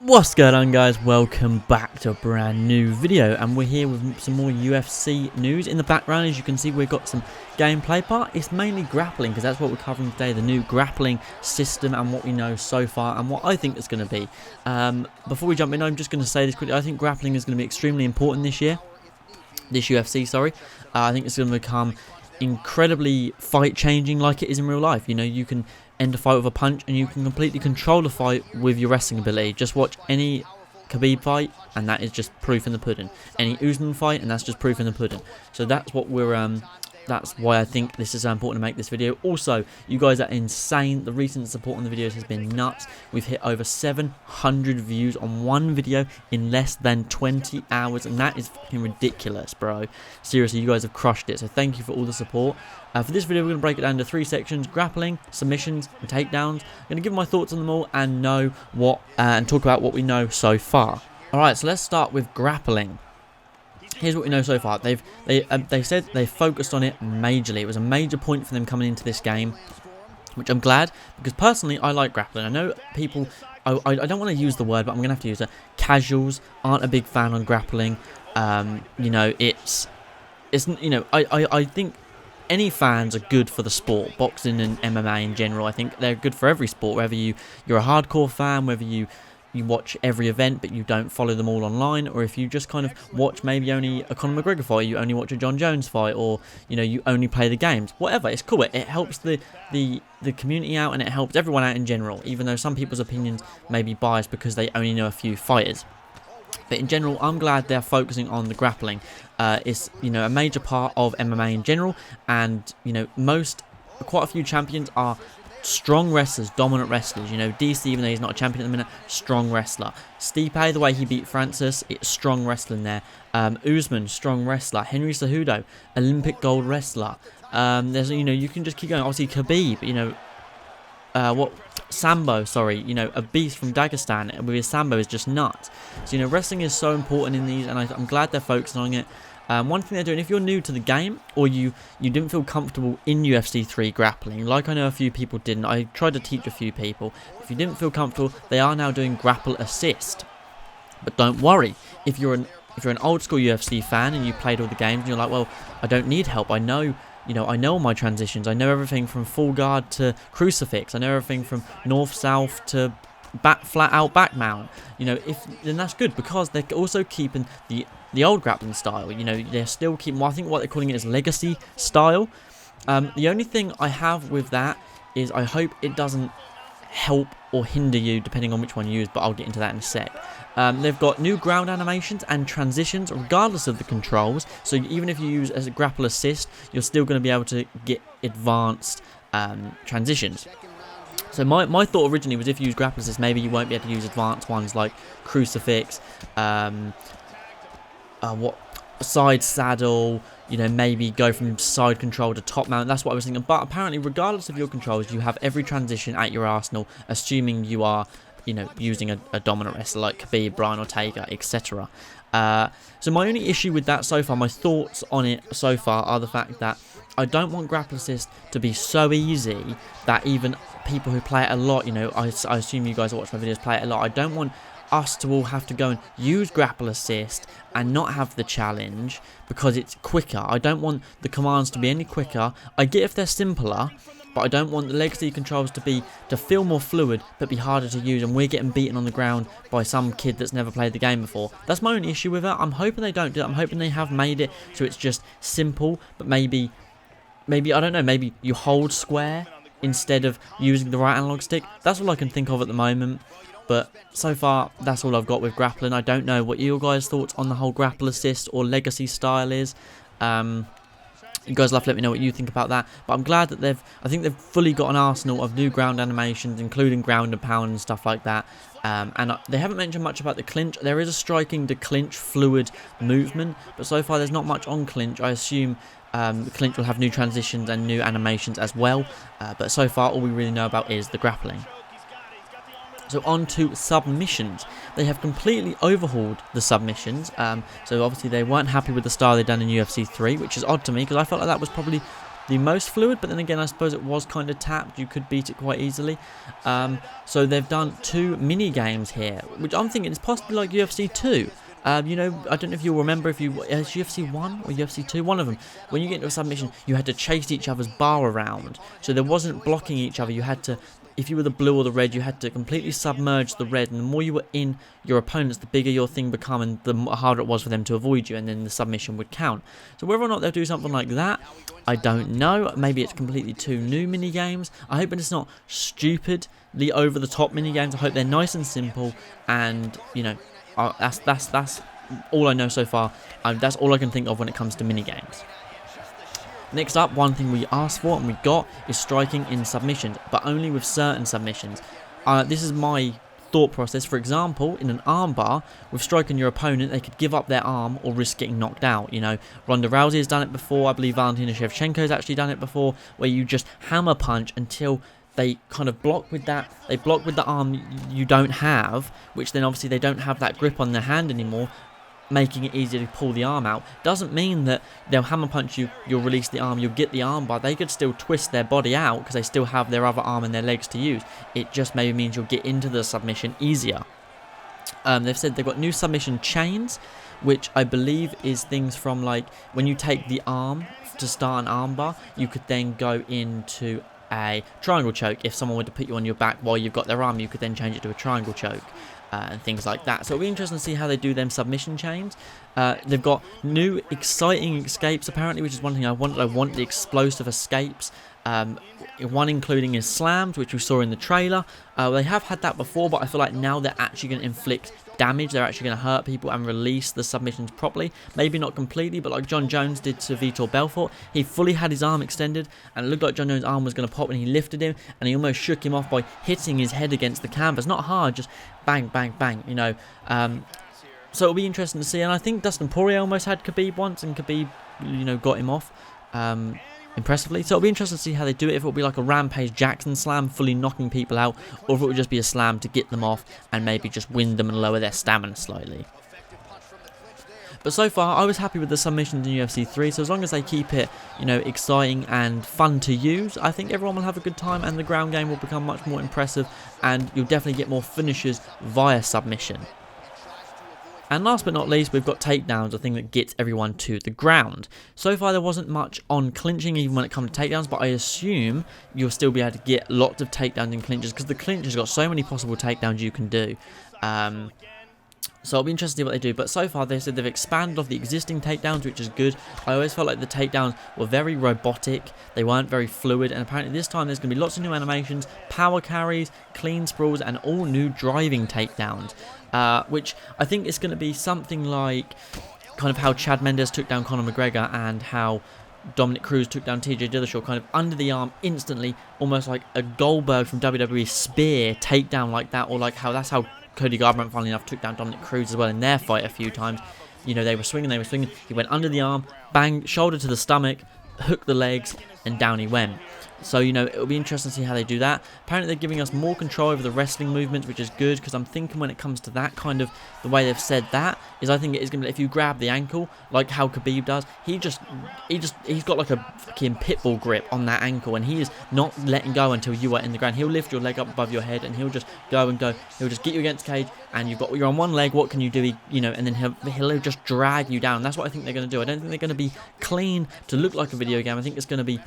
What's going on, guys? Welcome back to a brand new video, and we're here with some more UFC news. In the background, as you can see, we've got some gameplay part. It's mainly grappling, because that's what we're covering today, the new grappling system and what we know so far and what I think it's going to be. Before we jump in, I'm just going to say this quickly. I think grappling is going to be extremely important this UFC, sorry. I think it's going to become incredibly fight changing like it is in real life. You know, you can end a fight with a punch and you can completely control the fight with your wrestling ability. Just watch any Khabib fight and that is just proof in the pudding. Any Usman fight and that's just proof in the pudding. So that's what we're that's why I think this is so important to make this video. Also, you guys are insane. The recent support on the videos has been nuts. We've hit over 700 views on one video in less than 20 hours, and that is fucking ridiculous, bro. Seriously, you guys have crushed it, so thank you for all the support. For this video, we're going to break it down into 3 sections: grappling, submissions, and takedowns. I'm going to give my thoughts on them all and and talk about what we know so far. Alright, so let's start with grappling. Here's what we know so far. They said they focused on it majorly. It was a major point for them coming into this game, which I'm glad, because personally I like grappling. I know people, I don't want to use the word, but I'm going to have to use it. Casuals aren't a big fan on grappling. You know, I think any fans are good for the sport, boxing and MMA in general. I think they're good for every sport, whether you're a hardcore fan, whether you watch every event but you don't follow them all online, or if you just kind of watch maybe only a Conor McGregor fight, you only watch a John Jones fight, or you know, you only play the games. Whatever, it's cool. It helps the community out and it helps everyone out in general, even though some people's opinions may be biased because they only know a few fighters. But in general, I'm glad they're focusing on the grappling. It's, you know, a major part of MMA in general, and you know, quite a few champions are strong wrestlers, dominant wrestlers. You know, DC, even though he's not a champion at the minute, strong wrestler. Stipe, the way he beat Francis, it's strong wrestling there. Usman, strong wrestler. Henry Cejudo, Olympic gold wrestler. There's, you know, you can just keep going. Obviously, Khabib, you know, Sambo, sorry, you know, a beast from Dagestan with his Sambo is just nuts. So, you know, wrestling is so important in these, and I'm glad they're focusing on it. One thing they're doing, if you're new to the game, or you didn't feel comfortable in UFC 3 grappling, like I know a few people didn't, I tried to teach a few people, if you didn't feel comfortable, they are now doing grapple assist. But don't worry, if you're an old school UFC fan and you played all the games and you're like, well, I don't need help, I know all my transitions, I know everything from full guard to crucifix, I know everything from north-south to flat out back mount, you know, then that's good, because they're also keeping the old grappling style. You know, they're still keeping, well, I think what they're calling it is legacy style. The only thing I have with that is I hope it doesn't help or hinder you depending on which one you use, but I'll get into that in a sec. They've got new ground animations and transitions regardless of the controls, so even if you use as a grapple assist, you're still going to be able to get advanced transitions. So my thought originally was, if you use grapple assist, maybe you won't be able to use advanced ones like crucifix, side saddle, you know, maybe go from side control to top mount. That's what I was thinking. But apparently, regardless of your controls, you have every transition at your arsenal, assuming you are, you know, using a dominant wrestler like Khabib, Brian Ortega, etc. So my only issue with that so far, my thoughts on it so far, are the fact that I don't want grapple assist to be so easy that even people who play it a lot, you know, I assume you guys that watch my videos play it a lot, I don't want us to all have to go and use grapple assist and not have the challenge because it's quicker. I don't want the commands to be any quicker. I get if they're simpler, but I don't want the legacy controls to feel more fluid but be harder to use, and we're getting beaten on the ground by some kid that's never played the game before. That's my only issue with it. I'm hoping they don't do it. I'm hoping they have made it so it's just simple, but maybe I don't know, maybe you hold square instead of using the right analog stick. That's all I can think of at the moment. But so far, that's all I've got with grappling. I don't know what your guys' thoughts on the whole grapple assist or legacy style is. You guys love to let me know what you think about that. But I'm glad that I think they've fully got an arsenal of new ground animations, including ground and pound and stuff like that. And they haven't mentioned much about the clinch. There is a striking to clinch fluid movement, but so far there's not much on clinch. I assume clinch will have new transitions and new animations as well. But so far, all we really know about is the grappling. So on to submissions. They have completely overhauled the submissions. So obviously they weren't happy with the style they'd done in UFC 3, which is odd to me because I felt like that was probably the most fluid, but then again, I suppose it was kind of tapped. You could beat it quite easily. So they've done 2 mini games here, which I'm thinking is possibly like UFC 2. You know, I don't know if you'll remember if you UFC 1 or UFC 2, one of them. When you get into a submission, you had to chase each other's bar around. So there wasn't blocking each other. You had to, if you were the blue or the red, you had to completely submerge the red. And the more you were in your opponents, the bigger your thing became, and the harder it was for them to avoid you. And then the submission would count. So whether or not they'll do something like that, I don't know. Maybe it's completely 2 new mini games. I hope it's not stupidly over the top mini games. I hope they're nice and simple, and you know. That's all I know so far. That's all I can think of when it comes to mini games. Next up, one thing we asked for and we got is striking in submissions, but only with certain submissions. This is my thought process. For example, in an armbar, with striking your opponent, they could give up their arm or risk getting knocked out. You know, Ronda Rousey has done it before. I believe Valentina Shevchenko has actually done it before, where you just hammer punch until they kind of block with that. They block with the arm you don't have, which then obviously they don't have that grip on their hand anymore, making it easier to pull the arm out. Doesn't mean that they'll hammer punch you, you'll release the arm, you'll get the arm bar. They could still twist their body out because they still have their other arm and their legs to use. It just maybe means you'll get into the submission easier. They've said they've got new submission chains, which I believe is things from like when you take the arm to start an armbar, you could then go into a triangle choke. If someone were to put you on your back while you've got their arm, you could then change it to a triangle choke and things like that. So it'll be interesting to see how they do them submission chains. They've got new exciting escapes apparently, which is one thing I want. I want the explosive escapes. One including is slams, which we saw in the trailer. They have had that before, but I feel like now they're actually going to inflict damage. They're actually going to hurt people and release the submissions properly. Maybe not completely, but like John Jones did to Vitor Belfort. He fully had his arm extended, and it looked like John Jones' arm was going to pop, and he lifted him, and he almost shook him off by hitting his head against the canvas. Not hard, just bang, bang, bang, you know. So it'll be interesting to see, and I think Dustin Poirier almost had Khabib once, and Khabib, you know, got him off impressively. So it'll be interesting to see how they do it, if it'll be like a Rampage Jackson slam, fully knocking people out, or if it will just be a slam to get them off and maybe just wind them and lower their stamina slightly. But so far, I was happy with the submissions in UFC 3, so as long as they keep it, you know, exciting and fun to use, I think everyone will have a good time, and the ground game will become much more impressive, and you'll definitely get more finishes via submission. And last but not least, we've got takedowns, a thing that gets everyone to the ground. So far, there wasn't much on clinching, even when it comes to takedowns, but I assume you'll still be able to get lots of takedowns in clinches, because the clinch has got so many possible takedowns you can do. So it'll be interesting to see what they do. But so far, they said they've expanded off the existing takedowns, which is good. I always felt like the takedowns were very robotic. They weren't very fluid. And apparently this time, there's going to be lots of new animations, power carries, clean sprawls, and all new driving takedowns. Which I think is going to be something like kind of how Chad Mendes took down Conor McGregor, and how Dominic Cruz took down TJ Dillashaw, kind of under the arm instantly, almost like a Goldberg from WWE spear takedown like that, or like how that's how Cody Garbrandt, funnily enough, took down Dominic Cruz as well in their fight a few times. You know, they were swinging, he went under the arm, bang, shoulder to the stomach, hooked the legs, and down he went. So, you know, it'll be interesting to see how they do that. Apparently, they're giving us more control over the wrestling movements, which is good, because I'm thinking when it comes to that kind of, the way they've said that, is I think it is going to be, if you grab the ankle, like how Khabib does, he's got like a fucking pitbull grip on that ankle, and he is not letting go until you are in the ground. He'll lift your leg up above your head, and he'll just go and go. He'll just get you against the cage, and you're on one leg, what can you do? And then he'll just drag you down. That's what I think they're going to do. I don't think they're going to be clean to look like a video game. I think it's going to be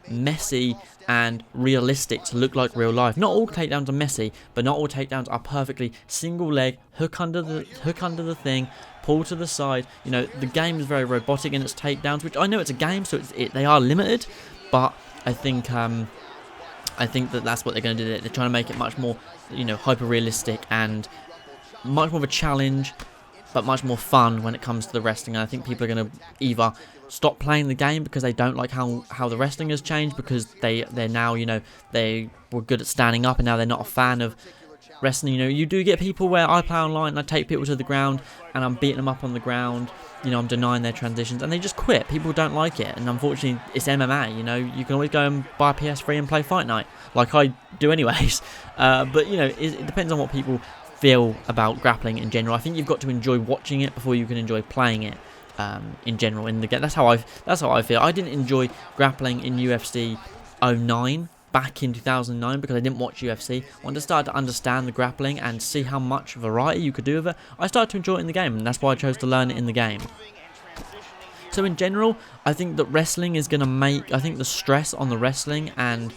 messy and realistic to look like real life. Not all takedowns are messy, but not all takedowns are perfectly single leg, hook under the thing, pull to the side. You know, the game is very robotic in its takedowns, which I know it's a game, so they are limited, but I think that's what they're going to do. They're trying to make it much more, you know, hyper realistic and much more of a challenge, but much more fun when it comes to the wrestling. And I think people are going to either stop playing the game because they don't like how the wrestling has changed, because they're now, you know, they were good at standing up and now they're not a fan of wrestling. You know, you do get people where I play online and I take people to the ground and I'm beating them up on the ground, you know, I'm denying their transitions, and they just quit. People don't like it, and unfortunately it's MMA, you know, you can always go and buy a PS3 and play Fight Night, like I do anyways. But, you know, it depends on what people feel about grappling in general. I think you've got to enjoy watching it before you can enjoy playing it. in general in the game. That's how I feel. I didn't enjoy grappling in UFC 09 back in 2009 because I didn't watch UFC. When I started to understand the grappling and see how much variety you could do with it, I started to enjoy it in the game, and that's why I chose to learn it in the game. So in general, I think that wrestling is going to make, I think the stress on the wrestling and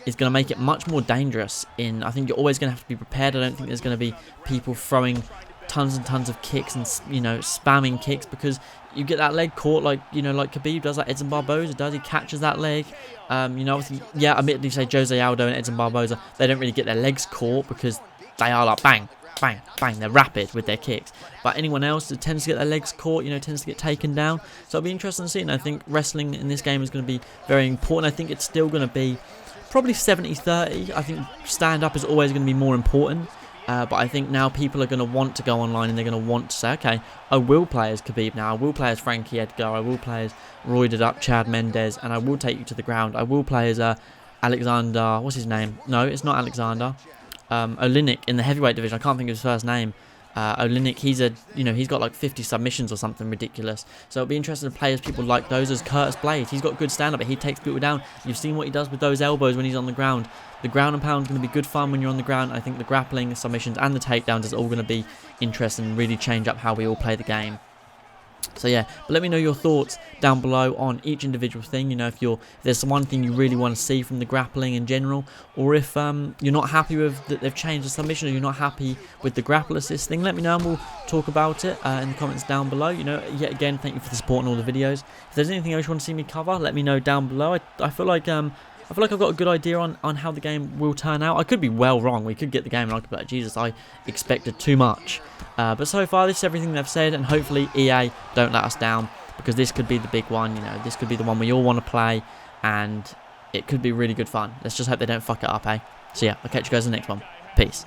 is going to make it much more dangerous. I think you're always going to have to be prepared. I don't think there's going to be people throwing tons and tons of kicks and, you know, spamming kicks, because you get that leg caught, like, you know, like Khabib does, like Edson Barboza does. He catches that leg. You know, obviously, yeah, admittedly, say Jose Aldo and Edson Barboza, they don't really get their legs caught because they are like bang, bang, bang. They're rapid with their kicks. But anyone else that tends to get their legs caught, you know, tends to get taken down. So it'll be interesting to see. And I think wrestling in this game is going to be very important. I think it's still going to be probably 70-30. I think stand-up is always going to be more important. But I think now people are going to want to go online and they're going to want to say, okay, I will play as Khabib now. I will play as Frankie Edgar. I will play as roided up Chad Mendes. And I will take you to the ground. I will play as Alexander. What's his name? No, it's not Alexander. Oleinik in the heavyweight division. I can't think of his first name. Oleinik, he's got like 50 submissions or something ridiculous. So it'll be interesting to play as people like those, as Curtis Blades. He's got good stand-up, but he takes people down. You've seen what he does with those elbows when he's on the ground. The ground and pound is going to be good fun when you're on the ground. I think the grappling, submissions, and the takedowns is all going to be interesting and really change up how we all play the game. So yeah, but let me know your thoughts down below on each individual thing. You know, if there's one thing you really want to see from the grappling in general, or if you're not happy with that they've changed the submission, or you're not happy with the grapple assist thing, let me know and we'll talk about it in the comments down below. You know, yet again, thank you for the support on all the videos. If there's anything else you want to see me cover, let me know down below. I feel like I've got a good idea on how the game will turn out. I could be well wrong. We could get the game and I could be like, Jesus, I expected too much. But so far, this is everything they've said, and hopefully EA don't let us down, because this could be the big one. You know, this could be the one we all want to play, and it could be really good fun. Let's just hope they don't fuck it up, eh? So yeah, I'll catch you guys in the next one. Peace.